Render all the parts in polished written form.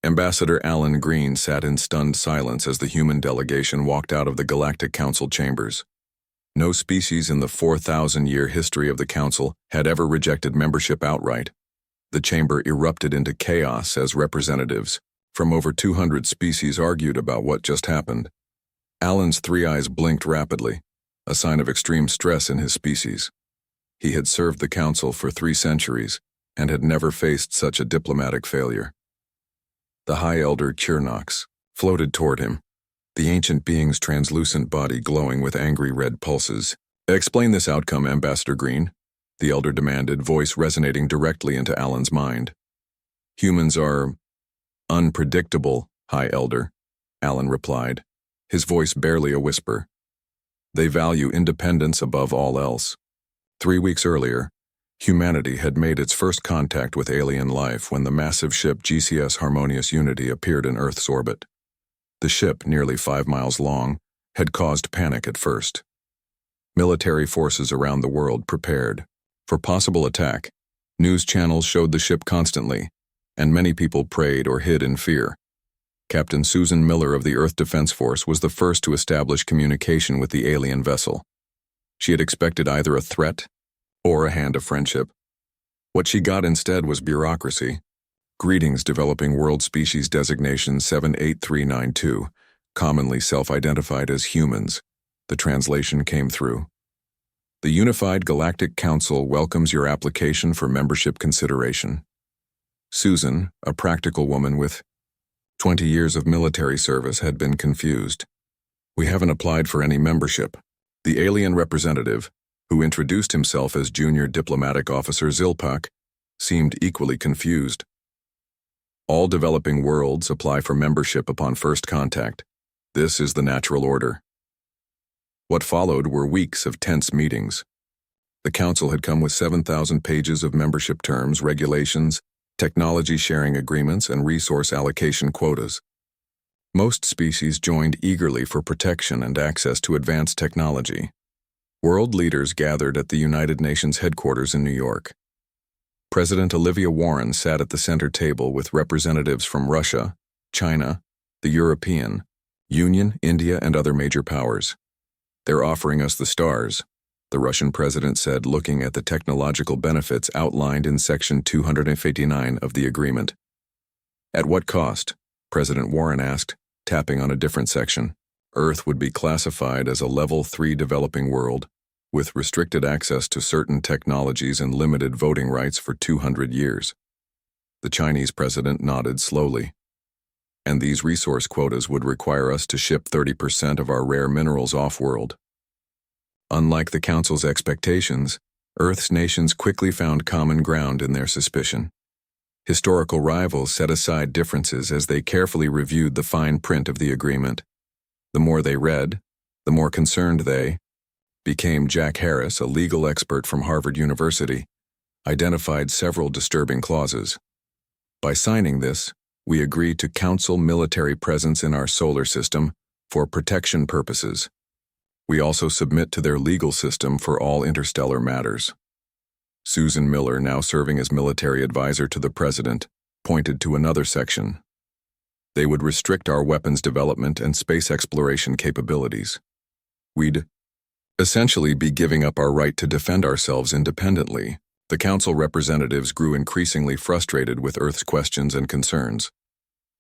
Ambassador Alan Green sat in stunned silence as the human delegation walked out of the Galactic Council chambers. No species in the 4,000-year history of the Council had ever rejected membership outright. The chamber erupted into chaos as representatives from over 200 species argued about what just happened. Alan's three eyes blinked rapidly, a sign of extreme stress in his species. He had served the Council for 3 centuries and had never faced such a diplomatic failure. The High Elder Chirnox floated toward him, the ancient being's translucent body glowing with angry red pulses. "Explain this outcome, Ambassador Green," the Elder demanded, voice resonating directly into Alan's mind. "Humans are unpredictable, High Elder," Alan replied, his voice barely a whisper. "They value independence above all else. 3 weeks earlier, humanity had made its first contact with alien life when the massive ship GCS Harmonious Unity appeared in Earth's orbit. The ship, nearly 5 miles long, had caused panic at first. Military forces around the world prepared for possible attack. News channels showed the ship constantly, and many people prayed or hid in fear. Captain Susan Miller of the Earth Defense Force was the first to establish communication with the alien vessel. She had expected either a threat or a hand of friendship. What she got instead was bureaucracy. "Greetings, developing world species designation 78392, commonly self-identified as humans," the translation came through. "The Unified Galactic Council welcomes your application for membership consideration." Susan, a practical woman with 20 years of military service, had been confused. "We haven't applied for any membership." The alien representative, who introduced himself as Junior Diplomatic Officer Zilpak, seemed equally confused. "All developing worlds apply for membership upon first contact. This is the natural order." What followed were weeks of tense meetings. The Council had come with 7,000 pages of membership terms, regulations, technology sharing agreements, and resource allocation quotas. Most species joined eagerly for protection and access to advanced technology. World leaders gathered at the United Nations headquarters in New York. President Olivia Warren sat at the center table with representatives from Russia, China, the European Union, India, and other major powers. "They're offering us the stars," the Russian president said, looking at the technological benefits outlined in Section 259 of the agreement. "At what cost?" President Warren asked, tapping on a different section. "Earth would be classified as a Level 3 developing world, with restricted access to certain technologies and limited voting rights for 200 years. The Chinese president nodded slowly. "And these resource quotas would require us to ship 30% of our rare minerals off-world." Unlike the Council's expectations, Earth's nations quickly found common ground in their suspicion. Historical rivals set aside differences as they carefully reviewed the fine print of the agreement. The more they read, the more concerned they became. Jack Harris, a legal expert from Harvard University, identified several disturbing clauses. "By signing this, we agree to Council military presence in our solar system for protection purposes. We also submit to their legal system for all interstellar matters." Susan Miller, now serving as military advisor to the president, pointed to another section. "They would restrict our weapons development and space exploration capabilities. We'd essentially be giving up our right to defend ourselves independently." The Council representatives grew increasingly frustrated with Earth's questions and concerns.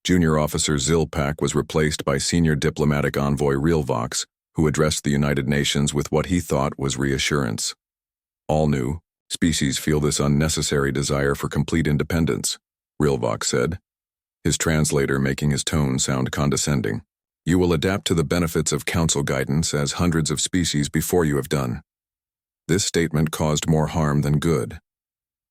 Junior Officer Zilpak was replaced by Senior Diplomatic Envoy Realvox, who addressed the United Nations with what he thought was reassurance. "All new species feel this unnecessary desire for complete independence," Realvox said, his translator making his tone sound condescending. "You will adapt to the benefits of Council guidance as hundreds of species before you have done." This statement caused more harm than good.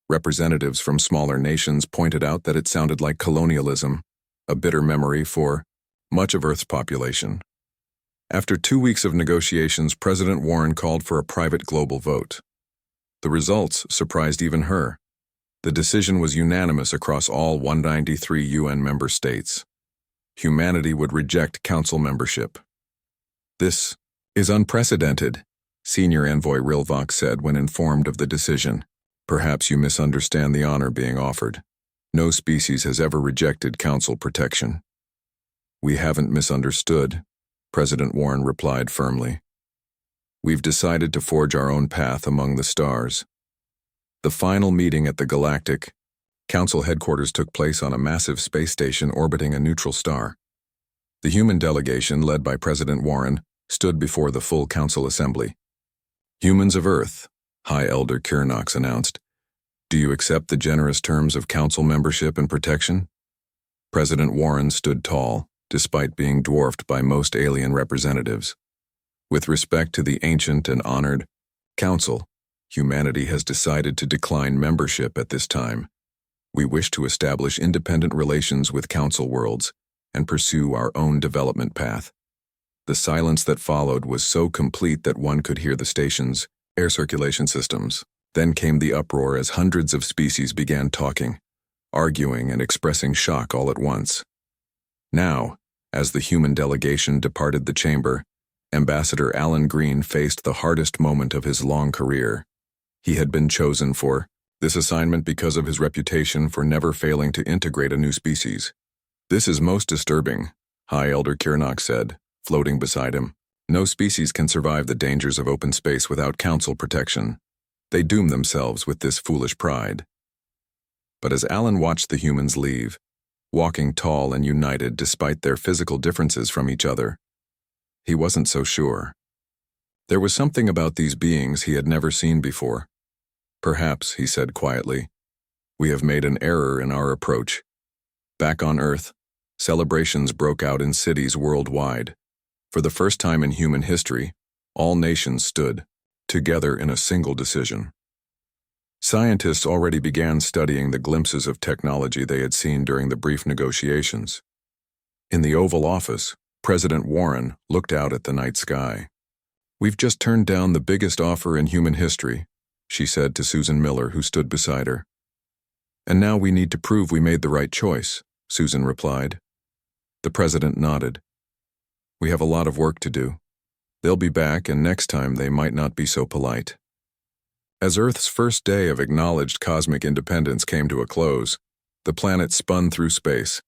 Representatives from smaller nations pointed out that it sounded like colonialism, a bitter memory for much of Earth's population. After 2 weeks of negotiations, President Warren called for a private global vote. The results surprised even her. The decision was unanimous across all 193 UN member states. Humanity would reject Council membership. "This is unprecedented," Senior Envoy Rilvox said when informed of the decision. "Perhaps you misunderstand the honor being offered." No species has ever rejected Council protection. We haven't misunderstood, President Warren replied firmly. We've decided to forge our own path among the stars. The final meeting at the Galactic Council headquarters took place on a massive space station orbiting a neutral star. The human delegation, led by President Warren, stood before the full Council assembly. Humans of Earth, High Elder Kirnox announced. Do you accept the generous terms of Council membership and protection? President Warren stood tall, despite being dwarfed by most alien representatives. With respect to the ancient and honored Council, humanity has decided to decline membership at this time. We wish to establish independent relations with Council worlds and pursue our own development path. The silence that followed was so complete that one could hear the station's air circulation systems. Then came the uproar as hundreds of species began talking, arguing, and expressing shock all at once. Now, as the human delegation departed the chamber, Ambassador Alan Green faced the hardest moment of his long career. He had been chosen for this assignment because of his reputation for never failing to integrate a new species. This is most disturbing, High Elder Kirnox said, floating beside him. No species can survive the dangers of open space without Council protection. They doom themselves with this foolish pride. But as Alan watched the humans leave, walking tall and united despite their physical differences from each other, he wasn't so sure. There was something about these beings he had never seen before. Perhaps, he said quietly, we have made an error in our approach. Back on Earth, celebrations broke out in cities worldwide. For the first time in human history, all nations stood together in a single decision. Scientists already began studying the glimpses of technology they had seen during the brief negotiations. In the Oval Office, President Warren looked out at the night sky. We've just turned down the biggest offer in human history, she said to Susan Miller, who stood beside her. And now we need to prove we made the right choice, Susan replied. The president nodded. We have a lot of work to do. They'll be back, and next time they might not be so polite. As Earth's first day of acknowledged cosmic independence came to a close, the planet spun through space,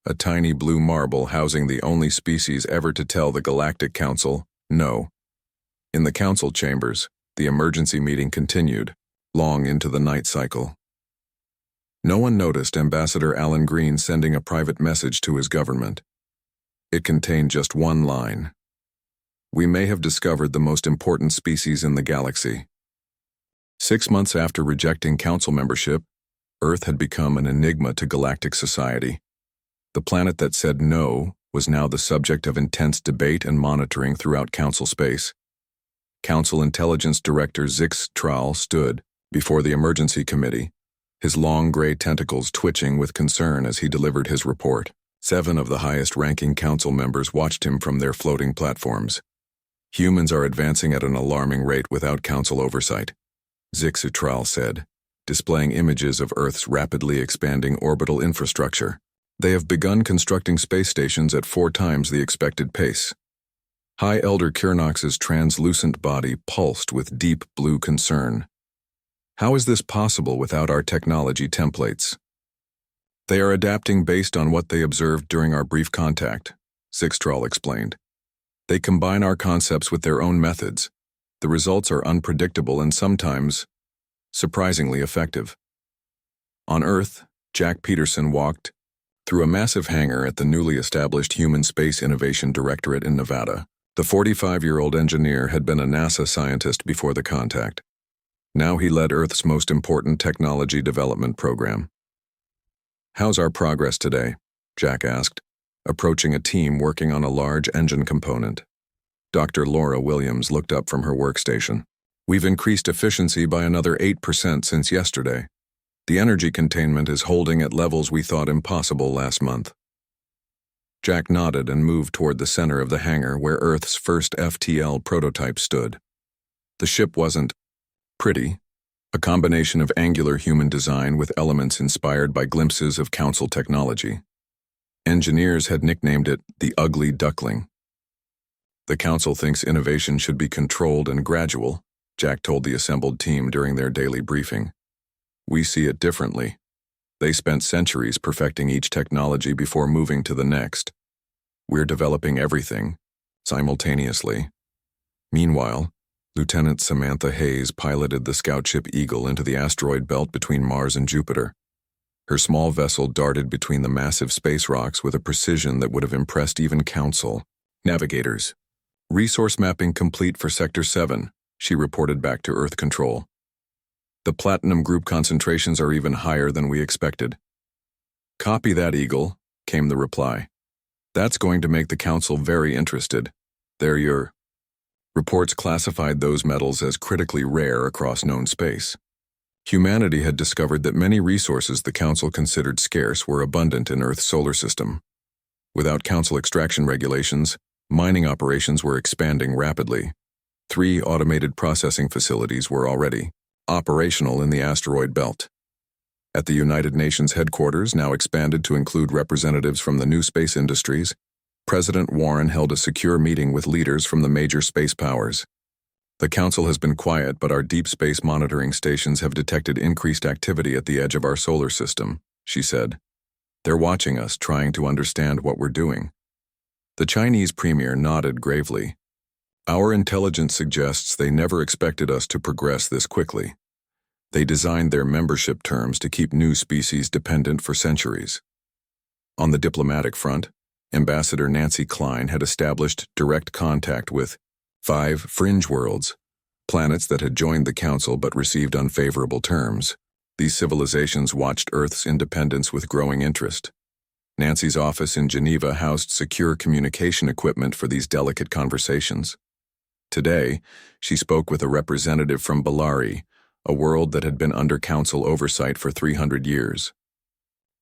a tiny blue marble housing the only species ever to tell the Galactic Council no. In the council chambers, the emergency meeting continued, long into the night cycle. No one noticed Ambassador Alan Green sending a private message to his government. It contained just one line. We may have discovered the most important species in the galaxy. 6 months after rejecting Council membership, Earth had become an enigma to galactic society. The planet that said no was now the subject of intense debate and monitoring throughout Council space. Council Intelligence Director Zix Tral stood before the emergency committee, his long gray tentacles twitching with concern as he delivered his report. 7 of the highest-ranking Council members watched him from their floating platforms. Humans are advancing at an alarming rate without Council oversight, Zix Tral said, displaying images of Earth's rapidly expanding orbital infrastructure. They have begun constructing space stations at 4 times the expected pace. High Elder Kirnox's translucent body pulsed with deep blue concern. How is this possible without our technology templates? They are adapting based on what they observed during our brief contact, Zixtral explained. They combine our concepts with their own methods. The results are unpredictable and sometimes surprisingly effective. On Earth, Jack Peterson walked through a massive hangar at the newly established Human Space Innovation Directorate in Nevada. The 45-year-old engineer had been a NASA scientist before the contact. Now he led Earth's most important technology development program. How's our progress today? Jack asked, approaching a team working on a large engine component. Dr. Laura Williams looked up from her workstation. We've increased efficiency by another 8% since yesterday. The energy containment is holding at levels we thought impossible last month. Jack nodded and moved toward the center of the hangar where Earth's first FTL prototype stood. The ship wasn't pretty, a combination of angular human design with elements inspired by glimpses of Council technology. Engineers had nicknamed it the Ugly Duckling. The Council thinks innovation should be controlled and gradual, Jack told the assembled team during their daily briefing. We see it differently. They spent centuries perfecting each technology before moving to the next. We're developing everything, simultaneously. Meanwhile, Lieutenant Samantha Hayes piloted the scout ship Eagle into the asteroid belt between Mars and Jupiter. Her small vessel darted between the massive space rocks with a precision that would have impressed even Council navigators. Resource mapping complete for Sector 7, she reported back to Earth Control. The platinum group concentrations are even higher than we expected. Copy that, Eagle, came the reply. That's going to make the Council very interested. They're your reports classified those metals as critically rare across known space. Humanity had discovered that many resources the Council considered scarce were abundant in Earth's solar system. Without Council extraction regulations, mining operations were expanding rapidly. 3 automated processing facilities were already operational in the asteroid belt. At the United Nations headquarters, now expanded to include representatives from the new space industries, President Warren held a secure meeting with leaders from the major space powers. The Council has been quiet, but our deep space monitoring stations have detected increased activity at the edge of our solar system, she said. They're watching us, trying to understand what we're doing. The Chinese premier nodded gravely. Our intelligence suggests they never expected us to progress this quickly. They designed their membership terms to keep new species dependent for centuries. On the diplomatic front, Ambassador Nancy Klein had established direct contact with 5 fringe worlds, planets that had joined the Council but received unfavorable terms. These civilizations watched Earth's independence with growing interest. Nancy's office in Geneva housed secure communication equipment for these delicate conversations. Today, she spoke with a representative from Bellari, a world that had been under Council oversight for 300 years.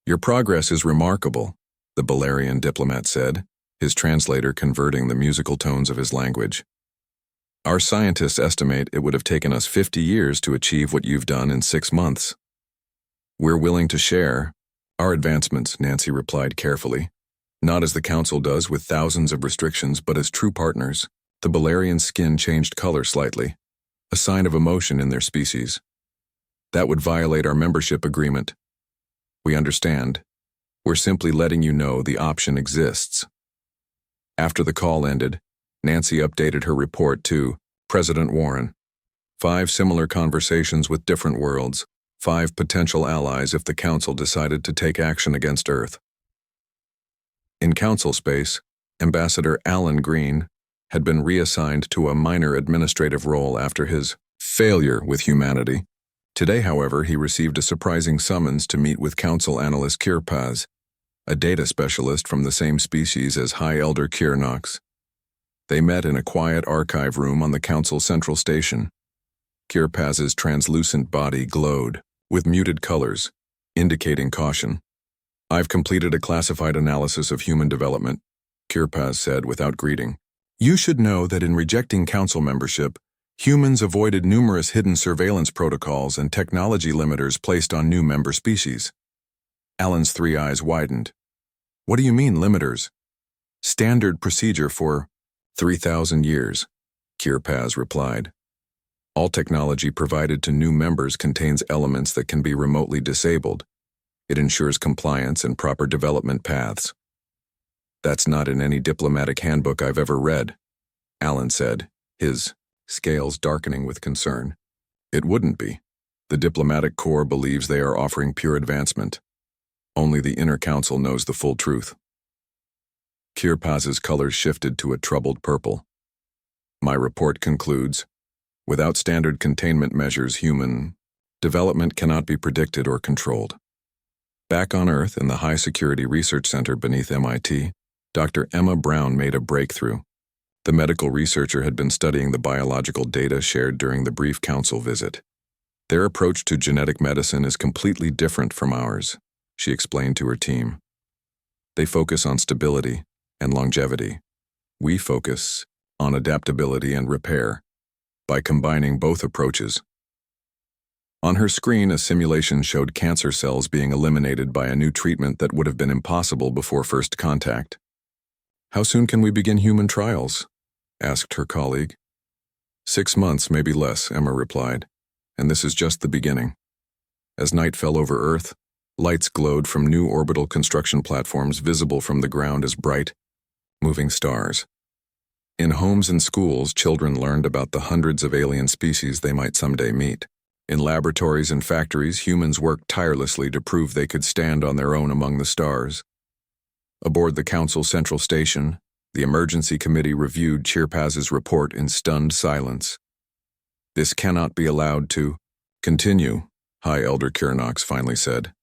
Your progress is remarkable, the Bellarian diplomat said, his translator converting the musical tones of his language. Our scientists estimate it would have taken us 50 years to achieve what you've done in 6 months. We're willing to share our advancements, Nancy replied carefully, not as the Council does with thousands of restrictions, but as true partners. The Bellarian's skin changed color slightly, a sign of emotion in their species. That would violate our membership agreement. We understand. We're simply letting you know the option exists. After the call ended, Nancy updated her report to President Warren. 5 similar conversations with different worlds, 5 potential allies if the Council decided to take action against Earth. In Council space, Ambassador Alan Green had been reassigned to a minor administrative role after his failure with humanity. Today, however, he received a surprising summons to meet with Council Analyst Kirpaz, a data specialist from the same species as High Elder Kirnox. They met in a quiet archive room on the Council Central Station. Kirpaz's translucent body glowed, with muted colors, indicating caution. I've completed a classified analysis of human development, Kirpaz said without greeting. You should know that in rejecting Council membership, humans avoided numerous hidden surveillance protocols and technology limiters placed on new member species. Alan's 3 eyes widened. What do you mean, limiters? Standard procedure for 3,000 years, Kirpaz replied. All technology provided to new members contains elements that can be remotely disabled. It ensures compliance and proper development paths. That's not in any diplomatic handbook I've ever read, Alan said, his scales darkening with concern. It wouldn't be. The diplomatic corps believes they are offering pure advancement. Only the inner council knows the full truth. Kirpaz's colors shifted to a troubled purple. My report concludes, without standard containment measures, human development cannot be predicted or controlled. Back on Earth in the High Security Research Center beneath MIT, Dr. Emma Brown made a breakthrough. The medical researcher had been studying the biological data shared during the brief council visit. Their approach to genetic medicine is completely different from ours, she explained to her team. They focus on stability and longevity. We focus on adaptability and repair by combining both approaches. On her screen, a simulation showed cancer cells being eliminated by a new treatment that would have been impossible before first contact. How soon can we begin human trials? Asked her colleague. 6 months, maybe less, Emma replied, and this is just the beginning. As night fell over Earth, Lights glowed from new orbital construction platforms visible from the ground as bright, moving stars. In homes and schools, children learned about the hundreds of alien species they might someday meet. In laboratories and factories, humans worked tirelessly to prove they could stand on their own among the stars. Aboard the Council Central Station, the emergency committee reviewed Chirpaz's report in stunned silence. "This cannot be allowed to continue," High Elder Kirnox finally said.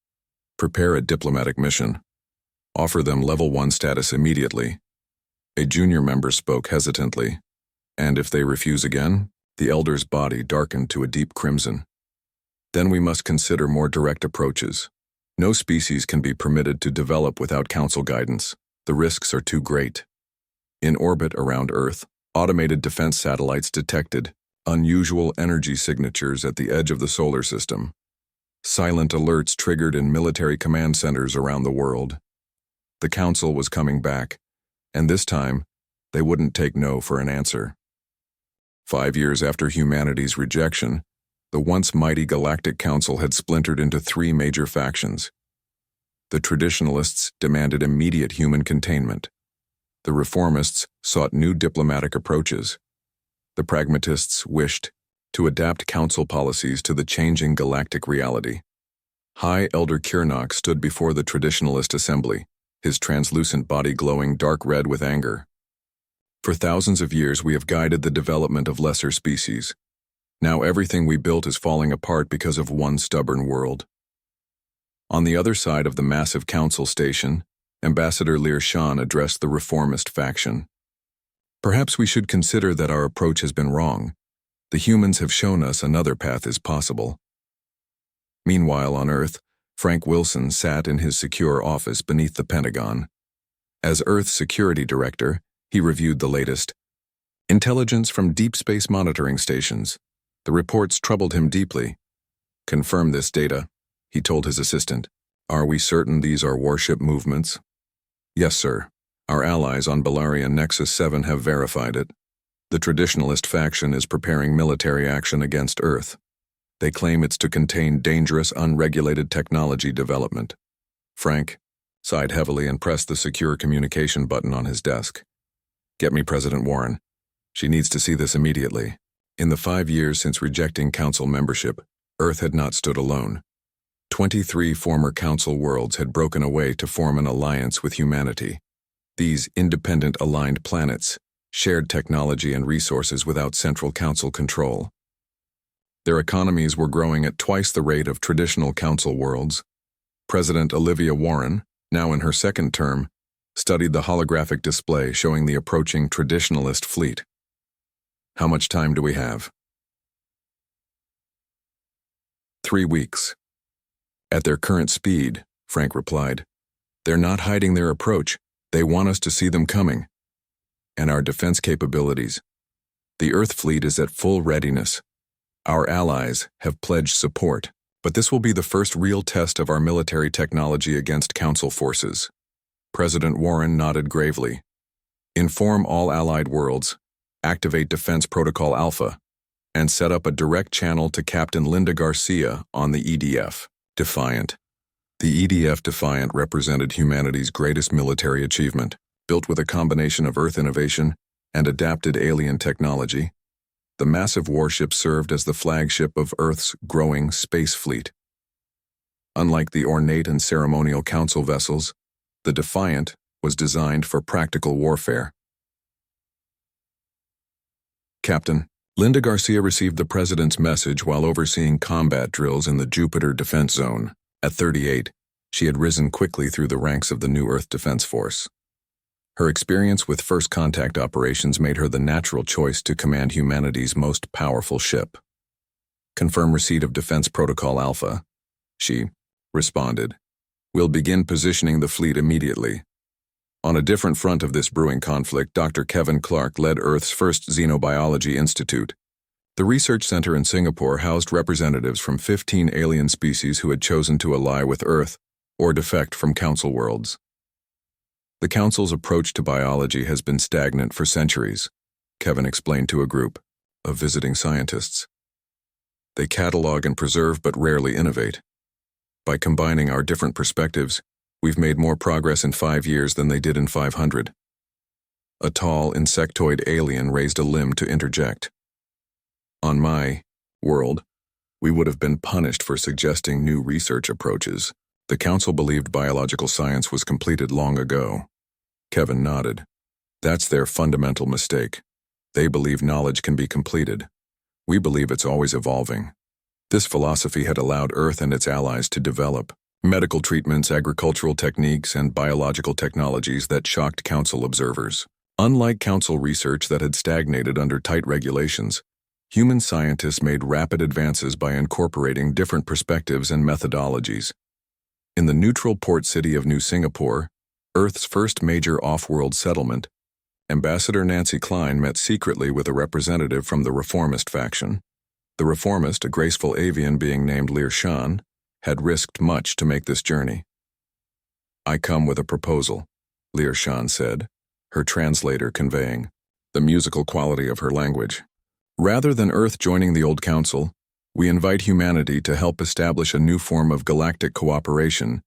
"Prepare a diplomatic mission. Offer them Level 1 status immediately." A junior member spoke hesitantly, and if they refuse again, the elder's body darkened to a deep crimson. "Then we must consider more direct approaches. No species can be permitted to develop without Council guidance. The risks are too great." In orbit around Earth, automated defense satellites detected unusual energy signatures at the edge of the solar system. Silent alerts triggered in military command centers around the world. The Council was coming back, and this time, they wouldn't take no for an answer. 5 years after humanity's rejection, the once mighty Galactic Council had splintered into 3 major factions. The traditionalists demanded immediate human containment. The reformists sought new diplomatic approaches. The pragmatists wished to adapt Council policies to the changing galactic reality. High Elder Kirnox stood before the traditionalist assembly, his translucent body glowing dark red with anger. "For thousands of years we have guided the development of lesser species. Now everything we built is falling apart because of one stubborn world." On the other side of the massive Council station, Ambassador Lear Shan addressed the reformist faction. "Perhaps we should consider that our approach has been wrong. The humans have shown us another path is possible." Meanwhile, on Earth, Frank Wilson sat in his secure office beneath the Pentagon. As Earth's security director, he reviewed the latest intelligence from deep space monitoring stations. The reports troubled him deeply. "Confirm this data," he told his assistant. "Are we certain these are warship movements?" "Yes, sir. Our allies on Balarian Nexus 7 have verified it. The traditionalist faction is preparing military action against Earth. They claim it's to contain dangerous, unregulated technology development." Frank sighed heavily and pressed the secure communication button on his desk. "Get me President Warren. She needs to see this immediately." In the 5 years since rejecting Council membership, Earth had not stood alone. 23 former Council worlds had broken away to form an alliance with humanity. These independent aligned planets shared technology and resources without Central Council control. Their economies were growing at twice the rate of traditional Council worlds. President Olivia Warren, now in her second term, studied the holographic display showing the approaching traditionalist fleet. "How much time do we have?" 3 weeks. "At their current speed," Frank replied. "They're not hiding their approach. They want us to see them coming. And our defense capabilities. The Earth fleet is at full readiness. Our allies have pledged support, but this will be the first real test of our military technology against Council forces." President Warren nodded gravely. "Inform all allied worlds, activate Defense Protocol Alpha, and set up a direct channel to Captain Linda Garcia on the EDF, Defiant." The EDF Defiant represented humanity's greatest military achievement, built with a combination of Earth innovation and adapted alien technology. The massive warship served as the flagship of Earth's growing space fleet. Unlike the ornate and ceremonial Council vessels, the Defiant was designed for practical warfare. "Captain, Linda Garcia received the President's message while overseeing combat drills in the Jupiter Defense Zone. At 38, she had risen quickly through the ranks of the new Earth Defense Force. Her experience with first contact operations made her the natural choice to command humanity's most powerful ship. "Confirm receipt of Defense Protocol Alpha," she responded. "We'll begin positioning the fleet immediately." On a different front of this brewing conflict, Dr. Kevin Clark led Earth's first Xenobiology Institute. The research center in Singapore housed representatives from 15 alien species who had chosen to ally with Earth or defect from Council worlds. "The Council's approach to biology has been stagnant for centuries," Kevin explained to a group of visiting scientists. "They catalog and preserve but rarely innovate. By combining our different perspectives, we've made more progress in 5 years than they did in 500. A tall, insectoid alien raised a limb to interject. On my world, we would have been punished for suggesting new research approaches. The council believed biological science was completed long ago. Kevin nodded. That's their fundamental mistake. They believe knowledge can be completed. We believe it's always evolving. This philosophy had allowed Earth and its allies to develop medical treatments, agricultural techniques, and biological technologies that shocked council observers. Unlike council research that had stagnated under tight regulations, human scientists made rapid advances by incorporating different perspectives and methodologies. In the neutral port city of New Singapore, Earth's first major off-world settlement, Ambassador Nancy Klein met secretly with a representative from the reformist faction. The reformist, a graceful avian being named Lear Shan, had risked much to make this journey. "I come with a proposal," Lear Shan said, her translator conveying the musical quality of her language. "Rather than Earth joining the old council, we invite humanity to help establish a new form of galactic cooperation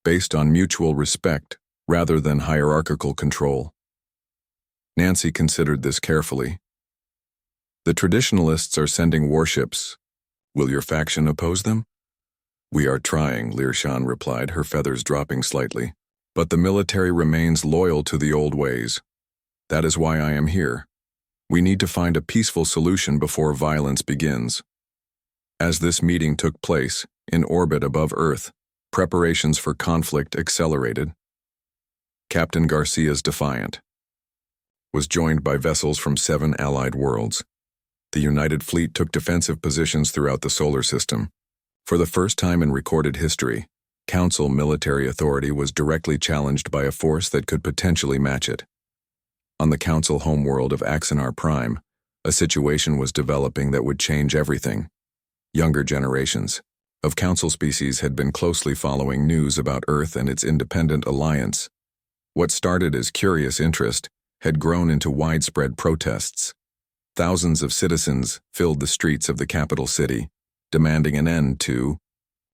based on mutual respect rather than hierarchical control." Nancy considered this carefully. "The traditionalists are sending warships. Will your faction oppose them?" "We are trying," Lear Shan replied, her feathers dropping slightly. "But the military remains loyal to the old ways. That is why I am here. We need to find a peaceful solution before violence begins." As this meeting took place, in orbit above Earth, preparations for conflict accelerated. Captain Garcia's Defiant was joined by vessels from 7 allied worlds. The United Fleet took defensive positions throughout the solar system. For the first time in recorded history, Council military authority was directly challenged by a force that could potentially match it. On the Council homeworld of Axanar Prime, a situation was developing that would change everything. Younger generations of Council species had been closely following news about Earth and its independent alliance. What started as curious interest had grown into widespread protests. Thousands of citizens filled the streets of the capital city, demanding an end to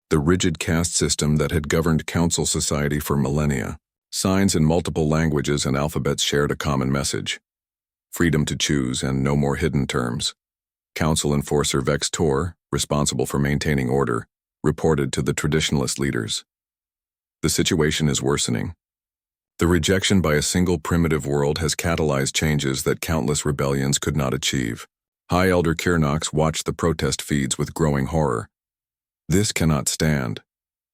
the rigid caste system that had governed Council society for millennia. Signs in multiple languages and alphabets shared a common message: freedom to choose and no more hidden terms. Council enforcer Vex Tor, responsible for maintaining order, reported to the traditionalist leaders. "The situation is worsening. The rejection by a single primitive world has catalyzed changes that countless rebellions could not achieve." High Elder Kirnox watched the protest feeds with growing horror. "This cannot stand.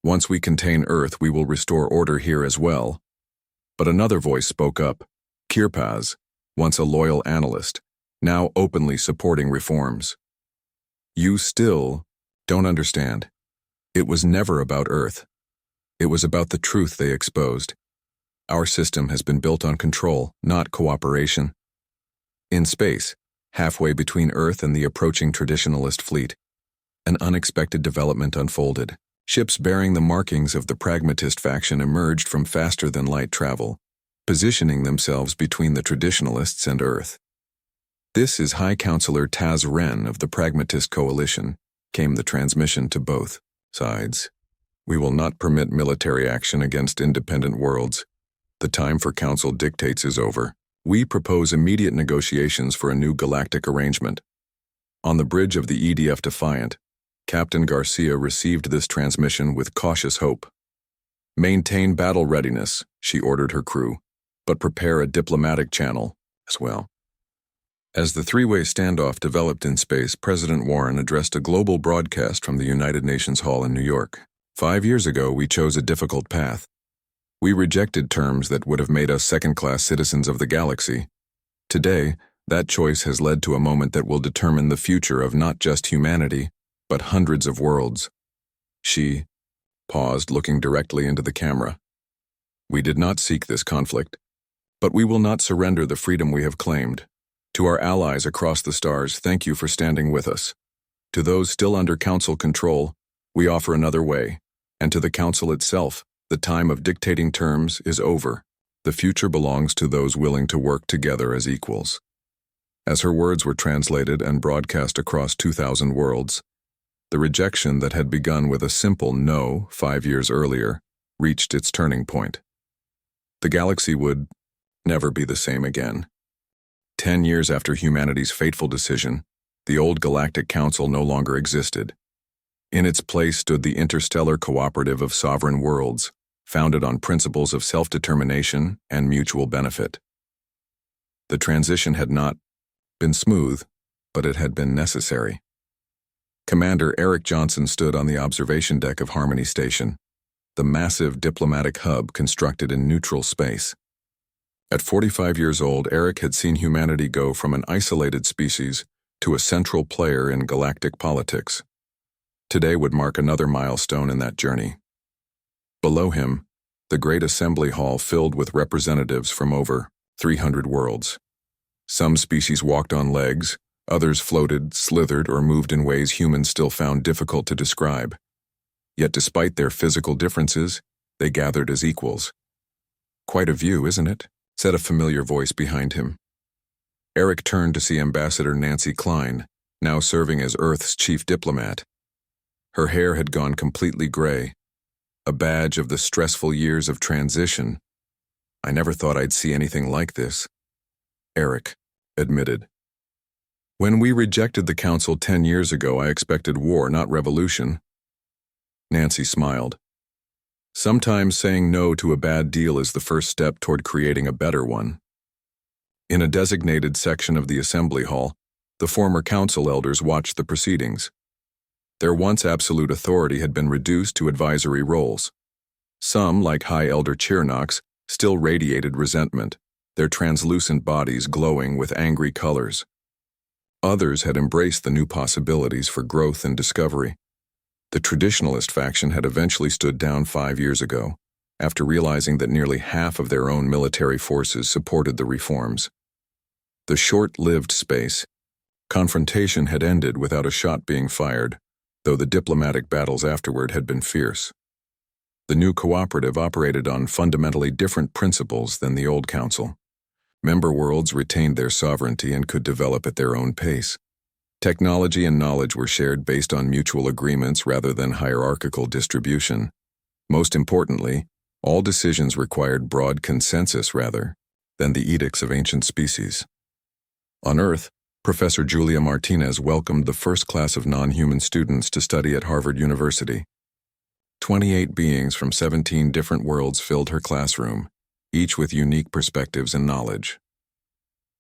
Once we contain Earth, we will restore order here as well." But another voice spoke up. Kirpaz, once a loyal analyst, now openly supporting reforms. "You still don't understand. It was never about Earth. It was about the truth they exposed. Our system has been built on control, not cooperation." In space, halfway between Earth and the approaching traditionalist fleet, an unexpected development unfolded. Ships bearing the markings of the pragmatist faction emerged from faster-than-light travel, positioning themselves between the traditionalists and Earth. "This is High Counselor Taz Ren of the Pragmatist Coalition," came the transmission to both sides. "We will not permit military action against independent worlds. The time for Council dictates is over. We propose immediate negotiations for a new galactic arrangement." On the bridge of the EDF Defiant, Captain Garcia received this transmission with cautious hope. "Maintain battle readiness," she ordered her crew, "but prepare a diplomatic channel as well." As the three-way standoff developed in space, President Warren addressed a global broadcast from the United Nations Hall in New York. "5 years ago, we chose a difficult path. We rejected terms that would have made us second-class citizens of the galaxy. Today, that choice has led to a moment that will determine the future of not just humanity, but hundreds of worlds." She paused, looking directly into the camera. "We did not seek this conflict, but we will not surrender the freedom we have claimed. To our allies across the stars, thank you for standing with us. To those still under Council control, we offer another way, and to the Council itself, the time of dictating terms is over. The future belongs to those willing to work together as equals." As her words were translated and broadcast across 2,000 worlds, The rejection that had begun with a simple no 5 years earlier reached its turning point. The galaxy would never be the same again. 10 years after humanity's fateful decision, the old Galactic Council no longer existed. In its place stood the Interstellar Cooperative of Sovereign Worlds, founded on principles of self-determination and mutual benefit. The transition had not been smooth, but it had been necessary. Commander Eric Johnson stood on the observation deck of Harmony Station, the massive diplomatic hub constructed in neutral space. At 45 years old, Eric had seen humanity go from an isolated species to a central player in galactic politics. Today would mark another milestone in that journey. Below him, the great assembly hall filled with representatives from over 300 worlds. Some species walked on legs, others floated, slithered, or moved in ways humans still found difficult to describe. Yet despite their physical differences, they gathered as equals. "Quite a view, isn't it?" said a familiar voice behind him. Eric turned to see Ambassador Nancy Klein, now serving as Earth's chief diplomat. Her hair had gone completely gray, a badge of the stressful years of transition. "I never thought I'd see anything like this," Eric admitted. "When we rejected the Council 10 years ago, I expected war, not revolution." Nancy smiled. "Sometimes saying no to a bad deal is the first step toward creating a better one." In a designated section of the assembly hall, the former council elders watched the proceedings. Their once absolute authority had been reduced to advisory roles. Some, like High Elder Chirnox, still radiated resentment, their translucent bodies glowing with angry colors. Others had embraced the new possibilities for growth and discovery. The traditionalist faction had eventually stood down 5 years ago, after realizing that nearly half of their own military forces supported the reforms. The short-lived space confrontation had ended without a shot being fired, though the diplomatic battles afterward had been fierce. The new cooperative operated on fundamentally different principles than the old council. Member worlds retained their sovereignty and could develop at their own pace. Technology and knowledge were shared based on mutual agreements rather than hierarchical distribution. Most importantly, all decisions required broad consensus rather than the edicts of ancient species. On Earth, Professor Julia Martinez welcomed the first class of non-human students to study at Harvard University. 28 beings from 17 different worlds filled her classroom, each with unique perspectives and knowledge.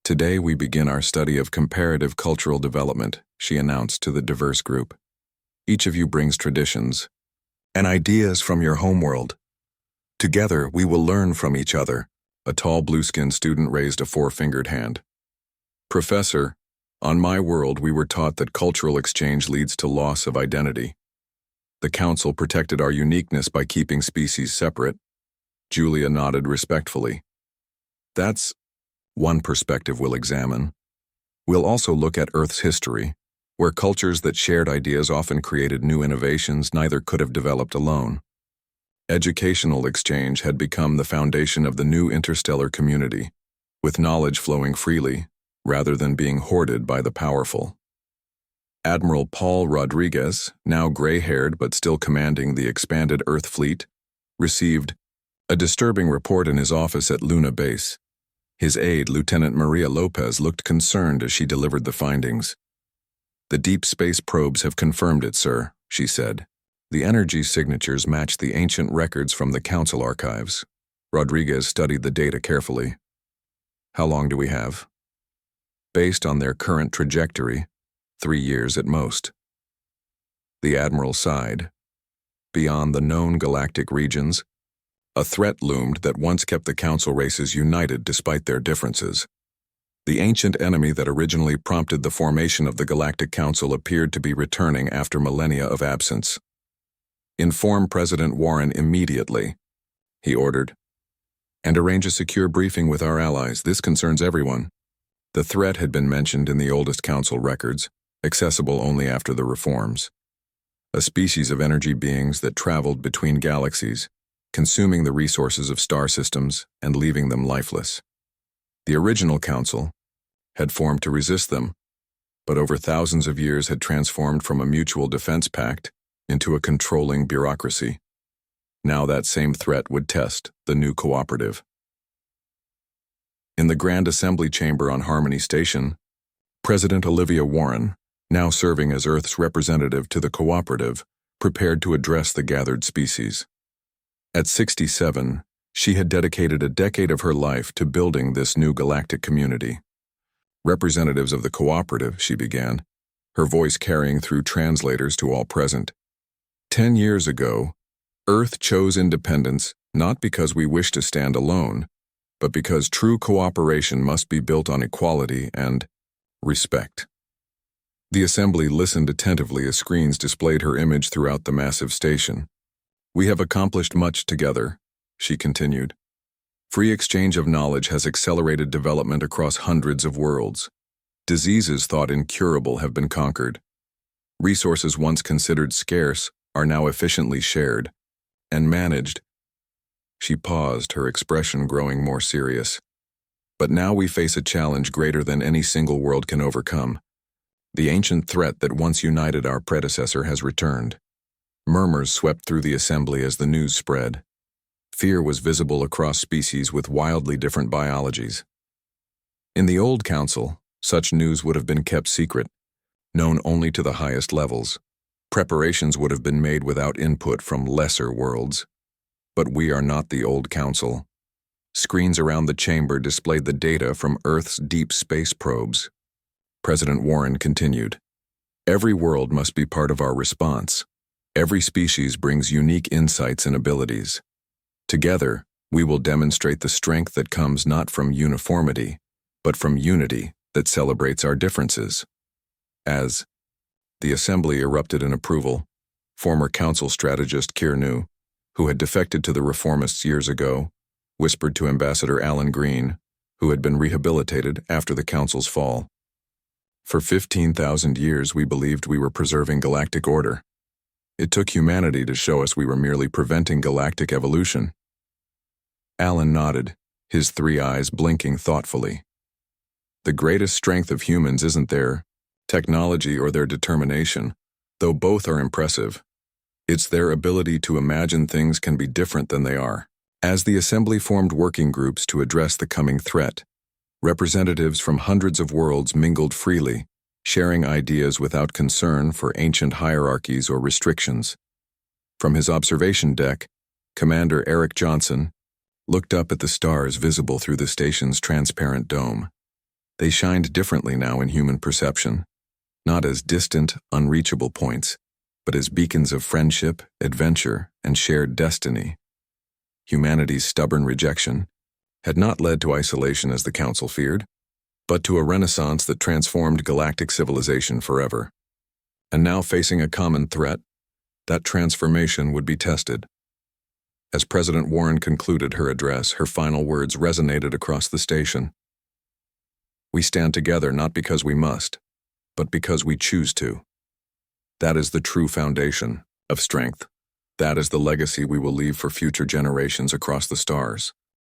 "Today we begin our study of comparative cultural development," she announced to the diverse group. "Each of you brings traditions and ideas from your homeworld. Together we will learn from each other." A tall blue-skinned student raised a four-fingered hand. "Professor, on my world we were taught that cultural exchange leads to loss of identity. The Council protected our uniqueness by keeping species separate." Julia nodded respectfully. "That's one perspective we'll examine. We'll also look at Earth's history, where cultures that shared ideas often created new innovations neither could have developed alone. Educational exchange had become the foundation of the new interstellar community, with knowledge flowing freely, rather than being hoarded by the powerful." Admiral Paul Rodriguez, now gray-haired but still commanding the expanded Earth fleet, received a disturbing report in his office at Luna Base. His aide, Lieutenant Maria Lopez, looked concerned as she delivered the findings. "The deep space probes have confirmed it, sir," she said. "The energy signatures match the ancient records from the Council archives." Rodriguez studied the data carefully. "How long do we have?" "Based on their current trajectory, 3 years at most." The Admiral sighed. Beyond the known galactic regions, a threat loomed that once kept the Council races united despite their differences. The ancient enemy that originally prompted the formation of the Galactic Council appeared to be returning after millennia of absence. "Inform President Warren immediately," he ordered, "and arrange a secure briefing with our allies. This concerns everyone." The threat had been mentioned in the oldest Council records, accessible only after the reforms. A species of energy beings that traveled between galaxies, consuming the resources of star systems and leaving them lifeless. The original Council had formed to resist them, but over thousands of years had transformed from a mutual defense pact into a controlling bureaucracy. Now that same threat would test the new cooperative. In the Grand Assembly Chamber on Harmony Station, President Olivia Warren, now serving as Earth's representative to the cooperative, prepared to address the gathered species. At 67, she had dedicated a decade of her life to building this new galactic community. Representatives of the cooperative, she began, her voice carrying through translators to all present. 10 years ago, Earth chose independence not because we wish to stand alone, but because true cooperation must be built on equality and respect. The assembly listened attentively as screens displayed her image throughout the massive station. We have accomplished much together, she continued. Free exchange of knowledge has accelerated development across hundreds of worlds. Diseases thought incurable have been conquered. Resources once considered scarce are now efficiently shared and managed. She paused, her expression growing more serious. But now we face a challenge greater than any single world can overcome. The ancient threat that once united our predecessor has returned. Murmurs swept through the assembly as the news spread. Fear was visible across species with wildly different biologies. In the old council, such news would have been kept secret, known only to the highest levels. Preparations would have been made without input from lesser worlds. But we are not the old council. Screens around the chamber displayed the data from Earth's deep space probes. President Warren continued, "Every world must be part of our response. Every species brings unique insights and abilities. Together, we will demonstrate the strength that comes not from uniformity, but from unity that celebrates our differences." As the assembly erupted in approval, former council strategist Kiernu, who had defected to the reformists years ago, whispered to Ambassador Alan Green, who had been rehabilitated after the council's fall. For 15,000 years we believed we were preserving galactic order. It took humanity to show us we were merely preventing galactic evolution. Alan nodded, his three eyes blinking thoughtfully. The greatest strength of humans isn't their technology or their determination, though both are impressive. It's their ability to imagine things can be different than they are. As the assembly formed working groups to address the coming threat, representatives from hundreds of worlds mingled freely, sharing ideas without concern for ancient hierarchies or restrictions. From his observation deck, Commander Eric Johnson looked up at the stars visible through the station's transparent dome. They shined differently now in human perception, not as distant, unreachable points, but as beacons of friendship, adventure, and shared destiny. Humanity's stubborn rejection had not led to isolation as the Council feared, but to a renaissance that transformed galactic civilization forever. And now facing a common threat, that transformation would be tested. As President Warren concluded her address, her final words resonated across the station. "We stand together not because we must, but because we choose to. That is the true foundation of strength. That is the legacy we will leave for future generations across the stars."